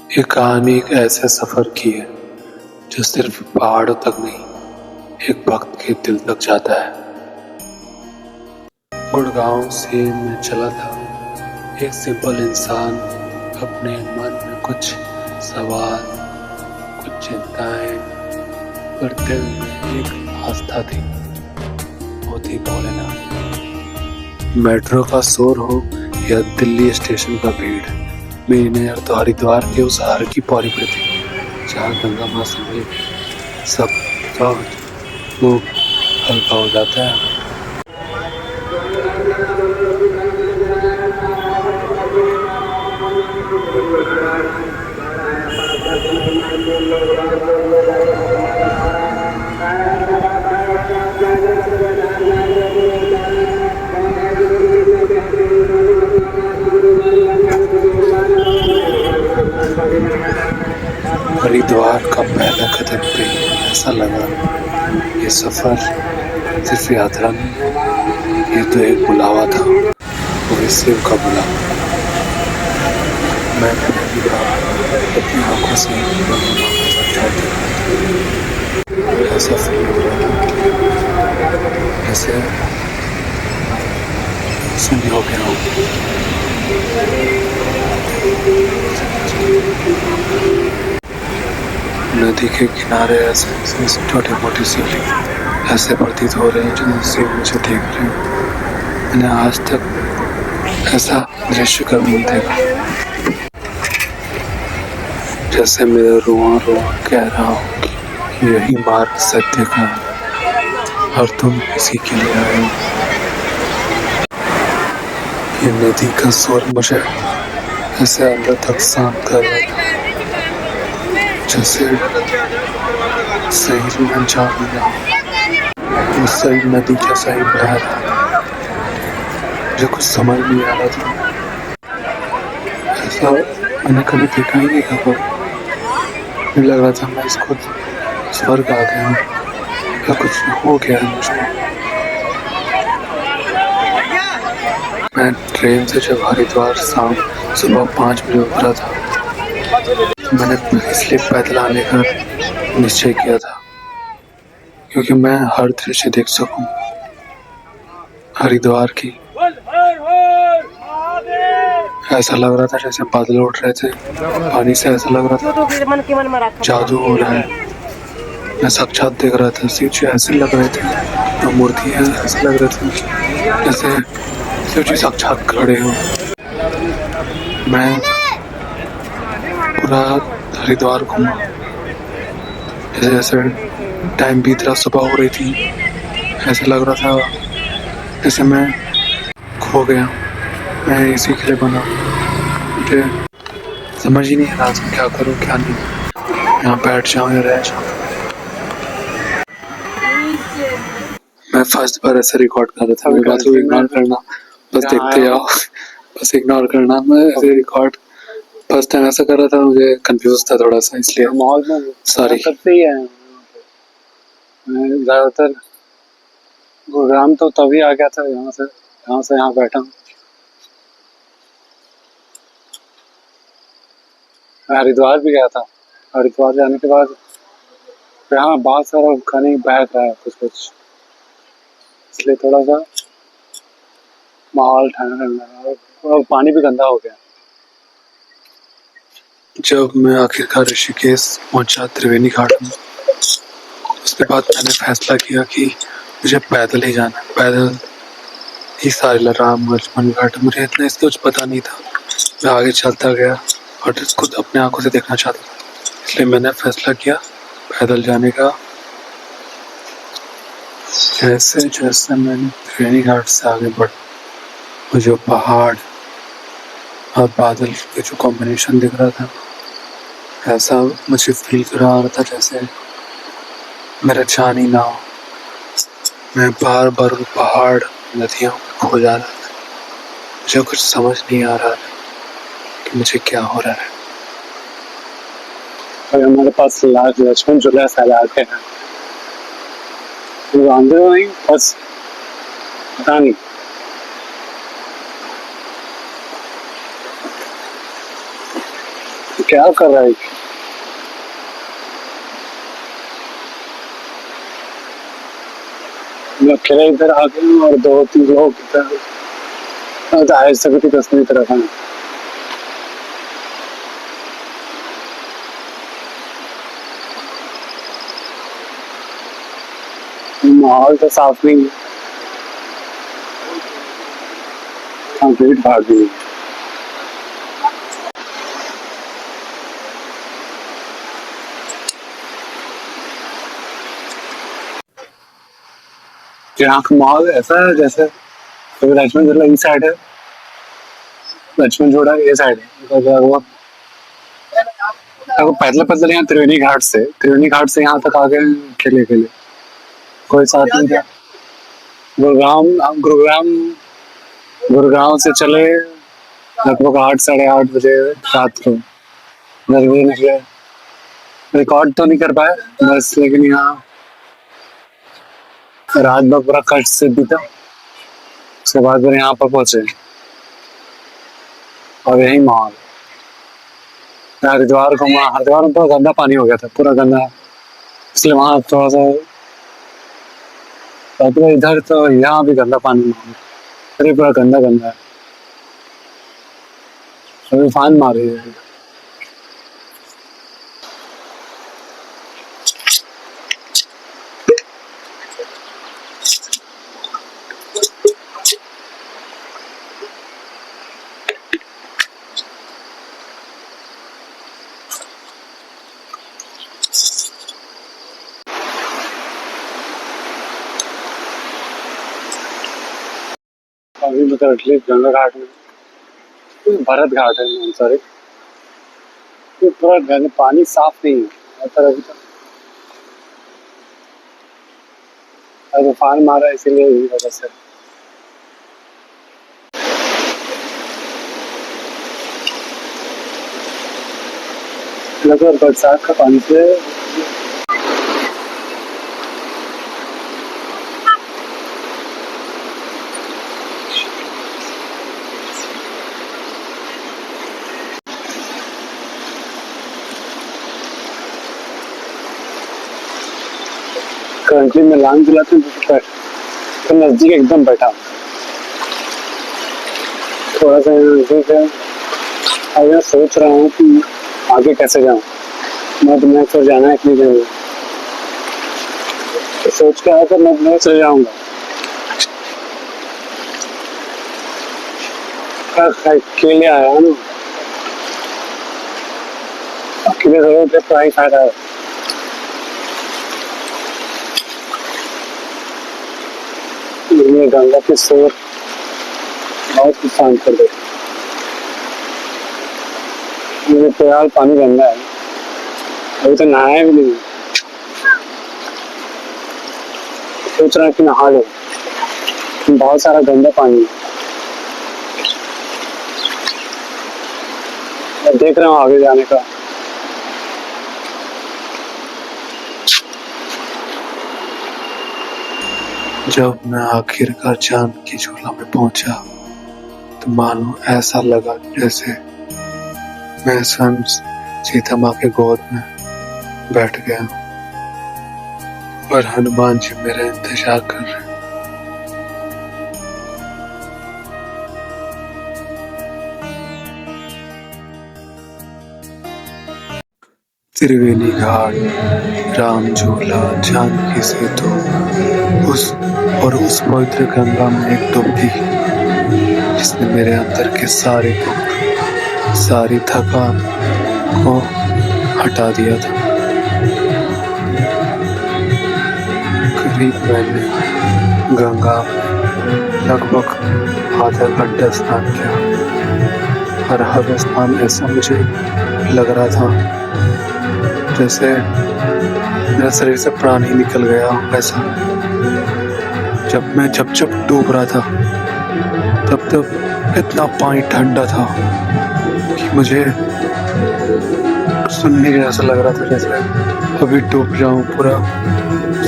ये कहानी एक ऐसे सफर की है जो सिर्फ पहाड़ों तक नहीं, एक वक्त के दिल तक जाता है। गुड़गांव से मैं चला था, एक सिंपल इंसान, अपने मन में कुछ सवाल, कुछ चिंताएं, पर दिल में एक आस्था थी, वो थी भोलेनाथ। मेट्रो का शोर हो या दिल्ली स्टेशन का भीड़, मेरी नजर तो हरिद्वार के उस हर की पौड़ी पर थी जहाँ गंगा माँ समेत सब लोग हल्का हो जाता है। हरिद्वार का पहला कदम पे ही ऐसा लगा, ये सफर सिर्फ यात्रा नहीं, ये तो एक बुलावा था, वो शिव का बुलावा। मैं पहली बार अपनी आंखों से गंगा माँ का साक्षात देखा। ऐसा फील हो रहा था जैसे शून्य हो गया हूँ। नदी के किनारे ऐसे छोटे मोटे शिवलिंग ऐसे प्रतीत हो रहे हैं जैसे मुझे देख रहे हैं। मैंने आज तक ऐसा दृश्य कभी नहीं देखा। जैसे मेरा रोआ रोआ कह रहा हूँ कि यही मार्ग सत्य का है और तुम इसी के लिए आए हो। ये नदी का स्वर मुझे ऐसे अंदर तक शांत कर रहा था, जैसे सही में जान लिया वो सही नदी जैसा ही बह रहा। मुझे कुछ समझ नहीं आ रहा था, ऐसा मैंने कभी देखा ही नहीं था। मुझे लग रहा था मैं इसको स्वर्ग आ गया हूँ या कुछ हो गया है मुझे। मैं ट्रेन से जब हरिद्वार शाम सुबह 5 बजे उतरा था, मैंने इसलिए पैदल आने का निश्चय किया था क्योंकि मैं हर दृश्य देख सकूं हरिद्वार की। ऐसा लग रहा था जैसे बादल उठ रहे थे पानी से, ऐसा लग रहा था जादू हो रहा है। मैं साक्षात देख रहा था, शिव जी ऐसे लग रहे थे, तो मूर्तियां ऐसे लग रहे थे जैसे शिव जी साक्षात खड़े हो। मैं पूरा हरिद्वार घूमा, जैसे जैसे टाइम बीत रहा, सुबह हो रही थी, ऐसे लग रहा था जैसे मैं खो गया। मैं इसी के लिए बना, मुझे समझ ही नहीं आ रहा था क्या करूं क्या नहीं, यहाँ बैठ जाऊं या रह जाऊं। मैं फर्स्ट बार ऐसे रिकॉर्ड कर रहा था, मेरी बात को इग्नोर करना, बस देखते जाओ, बस इग्नोर करना। मैं ऐसे रिकॉर्ड फर्स्ट टाइम ऐसा कर रहा था, मुझे कंफ्यूज था थोड़ा सा, इसलिए माहौल में सॉरी। करते ही है मैं ज्यादातर गुरुग्राम तो तभी आ गया था, यहाँ से यहाँ बैठा हूँ। मैं हरिद्वार भी गया था, हरिद्वार जाने के बाद यहाँ बहुत सारा खाने बह रहा है कुछ कुछ, इसलिए थोड़ा सा माहौल ठंडा ठंडा और पानी भी गंदा हो गया। जब मैं आखिरकार ऋषिकेश पहुंचा त्रिवेणी घाट में, उसके बाद मैंने फैसला किया कि मुझे पैदल ही जाना, पैदल ही सारे राम लक्ष्मण घाट। मुझे इतना इसका कुछ पता नहीं था, मैं आगे चलता गया और खुद अपने आंखों से देखना चाहता था, इसलिए मैंने फैसला किया पैदल जाने का। जैसे जैसे मैंने त्रिवेणी घाट से आगे बढ़ा, मुझे पहाड़ और बादल के जो कॉम्बिनेशन दिख रहा था, ऐसा मुझे फील करा रहा था जैसे मेरा जान ही ना हो। मैं बार बार पहाड़ नदियों में खो जा रहा था, मुझे कुछ समझ नहीं आ रहा था कि मुझे क्या हो रहा है। और हमारे पास लक्ष्मण झूला सारे आते हैं, वो अंदर नहीं, बस पता नहीं। क्या कर रहा है? मैं अकेले इधर आ गया हूँ और 2-3 लोग इधर जाहिर से भी कसने की तरफ है। माहौल तो साफ नहीं है, कंप्लीट भाग गई है। यहाँ का माहौल ऐसा है जैसे तो लक्ष्मण झूला इस साइड है, लक्ष्मण झूला ये साइड है। वो पैदल पैदल यहाँ त्रिवेणी घाट से यहाँ तक आ गए अकेले अकेले, कोई साथ नहीं था। गुरुग्राम गुरुग्राम गुरुग्राम से चले लगभग 8-8:30 बजे रात को, 10 बजे निकले। रिकॉर्ड तो नहीं कर पाए बस, लेकिन यहाँ रात भर पूरा कष्ट से बीता। उसके बाद फिर यहाँ पर पहुंचे और यही माहौल। हरिद्वार में पूरा गंदा पानी हो गया था, पूरा गंदा, इसलिए वहाँ थोड़ा सा तो इधर तो यहाँ भी गंदा पानी अरे पूरा गंदा गंदा है। अभी फान मार रही है। अभी मतलब एटलीस्ट गंगा घाट में, भरत घाट है सॉरी, तो पूरा गंदा पानी साफ नहीं है अभी तक। तूफान मारा इसीलिए इसी वजह से। लगभग बरसात का पानी से करंटली में लांग दिलाते हैं तो नजदीक एकदम बैठा, थोड़ा सा नजदीक है। अब मैं सोच रहा हूँ कि आगे कैसे जाऊँ, मैं फिर जाना है इतनी देर में, तो सोच के आया तो मैं चले जाऊँगा। अकेले आया हूँ ना, अकेले जरूरत है तो ही फायदा है। ये गंगा की शोर बहुत नुकसान कर देती है। मुझे फिलहाल पानी गंदा है, अभी तो नहाया भी नहीं, सोच रहा कि नहा लो, बहुत सारा गंदा पानी है। मैं देख रहा हूँ आगे जाने का। जब मैं आखिरकार चांद की झोला में पहुंचा तो मानो ऐसा लगा जैसे मैं स्वयं सीता माँ के गोद में बैठ गया और हनुमान जी मेरा इंतजार कर रहे हैं। त्रिवेणी घाट, राम झूला, जानकी सेतु, उस पवित्र गंगा में एक डुबकी जिसने मेरे अंदर के सारे दुख, सारी थकान को हटा दिया था। करीब मैंने गंगा में लगभग आधा घंटा स्नान किया और हर स्नान ऐसा मुझे लग रहा था जैसे मेरा शरीर से प्राण ही निकल गया। वैसा जब डूब रहा था तब इतना पानी ठंडा था कि मुझे सुनने के ऐसा लग रहा था जैसे अभी डूब जाऊं, पूरा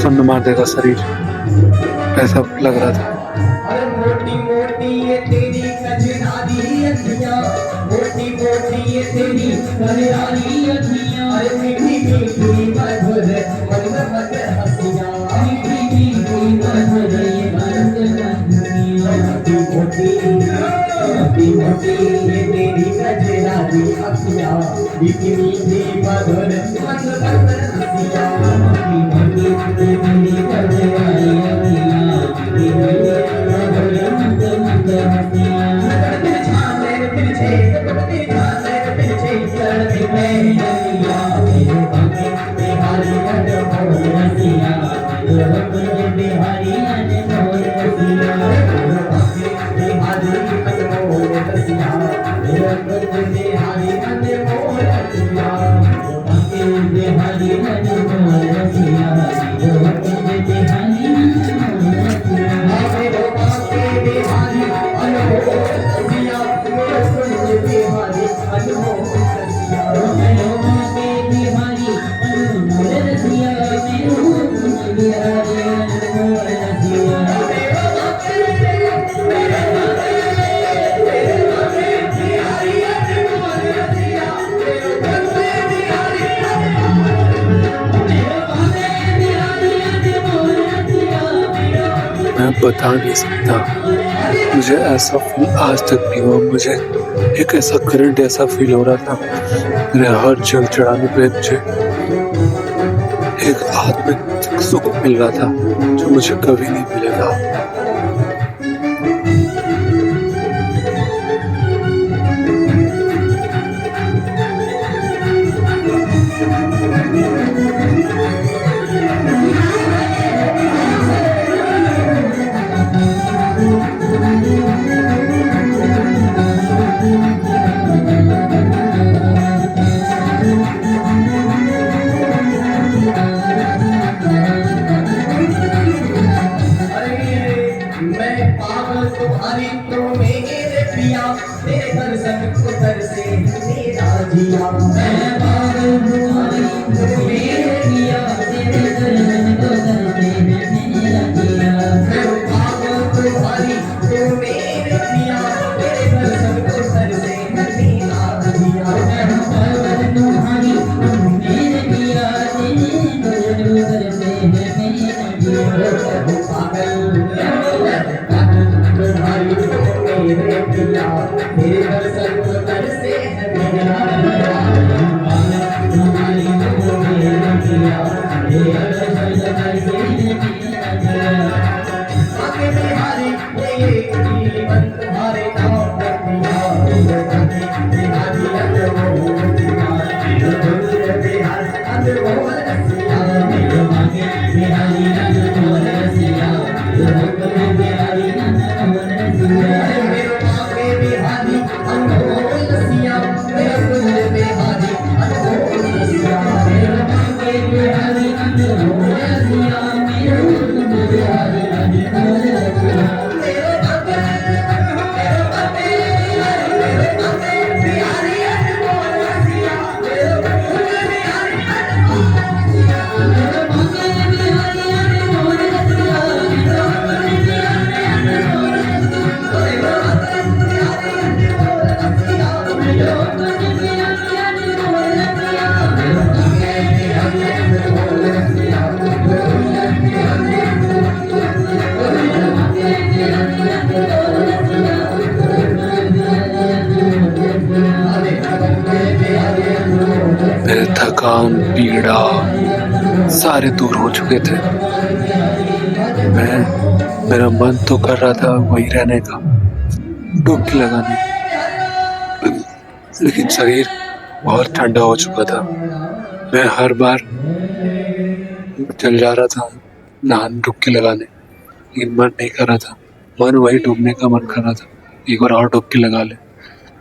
सुन्न मार देगा शरीर, ऐसा लग रहा था। मोटी मोटी ये तेरी कजरारी अखियां, मोटी मोटी ये तेरी मैं बता नहीं सकता, मुझे ऐसा फील आज तक नहीं हुआ। मुझे एक ऐसा करंट ऐसा फील हो रहा था मेरे हर जल चढ़ाने पे। मुझे एक आत्मिक सुख मिल रहा था जो मुझे कभी नहीं मिलेगा। मेरे थकान पीड़ा सारे दूर हो चुके थे। मेरा मन तो कर रहा था वहीं रहने का, डुबकी लगाने, लेकिन शरीर बहुत ठंडा हो चुका था। मैं हर बार चल जा रहा था नहाने डुबकी लगाने, लेकिन मन नहीं कर रहा था। मन वही डूबने का मन कर रहा था, एक बार और डुबकी लगा ले,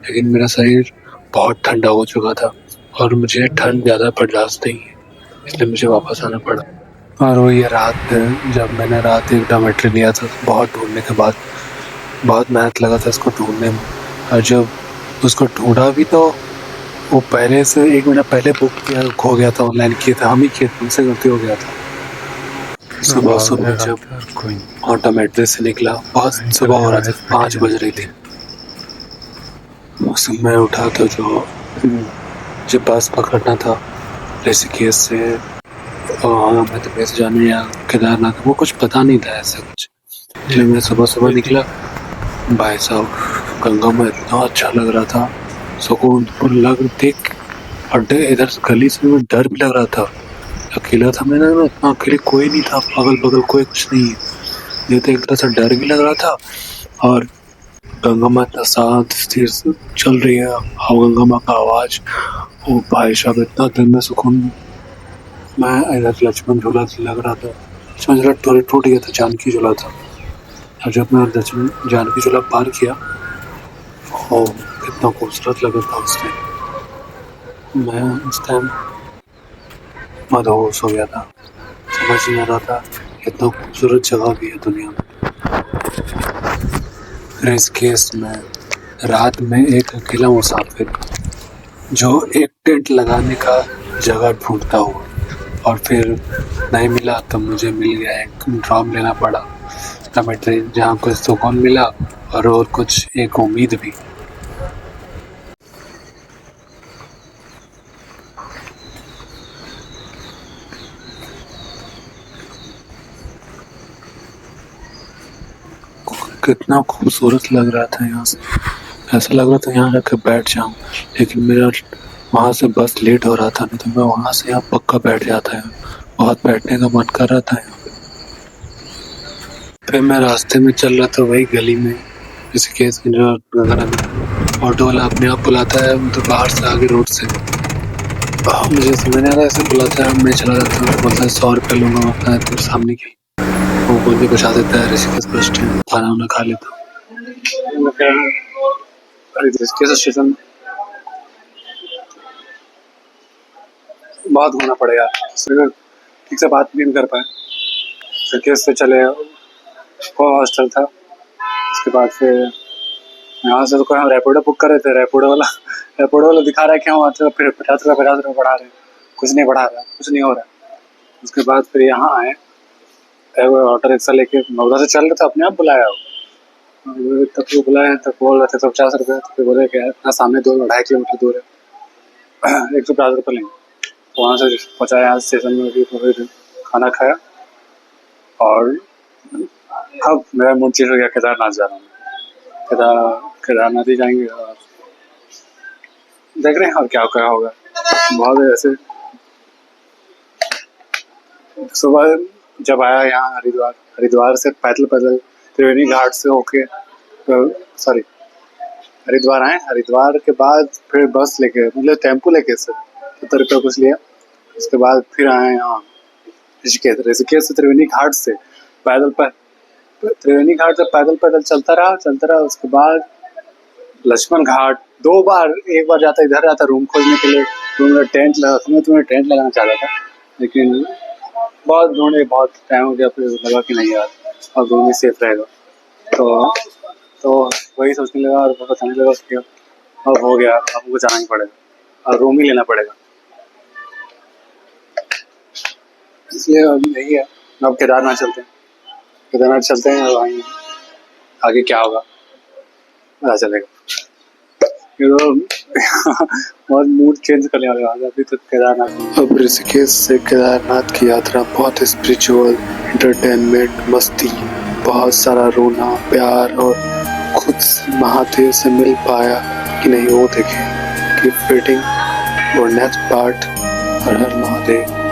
लेकिन मेरा शरीर बहुत ठंडा हो चुका था और मुझे ठंड ज़्यादा बर्दाश्त नहीं है, इसलिए मुझे वापस आना पड़ा। और वो ये रात है जब मैंने रात एक डॉर्मेट्री लिया था, बहुत ढूंढने के बाद बहुत मेहनत लगा था इसको ढूंढने में, और जब उसको ढूंढा भी तो वो पहले से 1 महीना पहले बुक किया खो गया था, ऑनलाइन किया था, हम ही किए, तुमसे गलती हो गया था। सुबह सुबह जब ऑटोमेट्री से निकला, बहुत सुबह हो रहा था, 5 बज रही थी। मैं उठा तो जो मुझे बस पकड़ना था ऋषिकेश से मध्य प्रदेश जाने या केदारनाथ, वो कुछ पता नहीं था ऐसा कुछ। इसलिए मैं सुबह सुबह निकला। भाई साहब, गंगा में इतना अच्छा लग रहा था, सुकून और लग देख। और इधर गली से में डर भी लग रहा था, अकेला था मैं ना, इतना अकेले कोई नहीं था, अगल बगल कोई कुछ नहीं है। ये तो एक तरह से डर भी लग रहा था। और गंगा माँ इतना शांत स्थिर से चल रही है, गंगा माँ का आवाज, ओ भाई साहब इतना दिल में सुकून। मैं इधर लक्ष्मण झूला लग रहा था, लक्ष्मण झूला टूट गया था, जानकी झूला था। और जब मैं लक्ष्मण जानकी झूला पार किया, ओ कितना खूबसूरत लगा था उस टाइम। मैं उस टाइम मदहोश हो गया था, समझ नहीं आ रहा था इतना खूबसूरत जगह भी है दुनिया में। ऋषिकेश में रात में एक अकेला मुसाफिर जो एक टेंट लगाने का जगह ढूंढता हुआ, और फिर नहीं मिला तब मुझे मिल गया, एक ड्रॉप लेना पड़ा ट्रेन, जहाँ कुछ सुकून मिला और कुछ एक उम्मीद भी। कितना खूबसूरत लग रहा था यहाँ से, ऐसा लग रहा था यहाँ जाकर बैठ जाऊं, लेकिन मेरा वहाँ से बस लेट हो रहा था, नहीं तो मैं वहाँ से यहाँ पक्का बैठ जाता है। बहुत बैठने का मन कर रहा था यहाँ पे। फिर मैं रास्ते में चल रहा था वही गली में, ऋषिकेश की गंगा नदी। ऑटो वाला अपने आप बुलाता है, तो बाहर से आगे रोड से मुझे समझ नहीं आ रहा, ऐसे बुलाता है, मैं चला जाता हूँ, बोलता है 100 रुपये लूँगा, बोलता है तो सामने की वो बोल के बचा देता है। ऋषिकेश बस स्टैंड खाना वाना खा लेता हूँ। ऋषिकेश स्टेशन बहुत घूमना पड़ेगा, ठीक से बात भी नहीं कर पाए। ऋषिकेश से चले वो हॉस्टल था, उसके बाद फिर यहाँ से तो हम रैपिडो बुक कर रहे थे। रैपिडो वाला दिखा रहा है कि हम आते हैं, फिर 50 रुपये बढ़ा रहे हैं, कुछ नहीं बढ़ा रहा, कुछ नहीं हो रहा। उसके बाद फिर यहाँ आए, ऑटो रिक्शा लेके नौदा से चल रहे थे, अपने आप बुलाया वो, तब वो बुलाए, तब बोल रहे थे तो 50 रुपये, तो बोले कि इतना सामने 2-2.5 किलोमीटर दूर है, 150 रुपये लेंगे। तो वहाँ से पहुँचाया यहाँ स्टेशन में, भी खाना खाया, और अब मेरा मूड चेंज हो गया, केदारनाथ जा रहा हूँ। केदारनाथ ही जाएंगे और देख रहे हैं और क्या होगा। बहुत ऐसे सुबह जब आया यहाँ हरिद्वार से पैदल त्रिवेणी घाट से होके, सॉरी हरिद्वार आए, हरिद्वार के बाद फिर बस लेके, मतलब टेम्पो लेके 70 रुपये कुछ लिया। उसके बाद फिर आए यहाँ ऋषिकेश से त्रिवेणी घाट से त्रिवेणी घाट से पैदल चलता रहा। उसके बाद लक्ष्मण घाट 2 बार, एक बार जाता इधर आता रूम खोजने के लिए, रूम में टेंट लगाना चाहता था, लेकिन बहुत ढूंढे, बहुत टाइम हो गया, फिर लगा कि नहीं यार अब रूम ही सेफ रहेगा। तो वही सोचने लगा और बताने लगा कि अब हो गया, अब हमको जाना ही पड़ेगा और रूम ही लेना पड़ेगा। इसलिए अब यही है, अब केदारनाथ चलते हैं और वहीं आगे क्या होगा पता चलेगा। बहुत मूड चेंज करने वाले हैं अभी तक केदारनाथ। अब ऋषिकेश से केदारनाथ की यात्रा बहुत स्पिरिचुअल, एंटरटेनमेंट, मस्ती, बहुत सारा रोना, प्यार और खुद महादेव से मिल पाया कि नहीं, वो देखें। Keep waiting for next part. Her her Mahadev.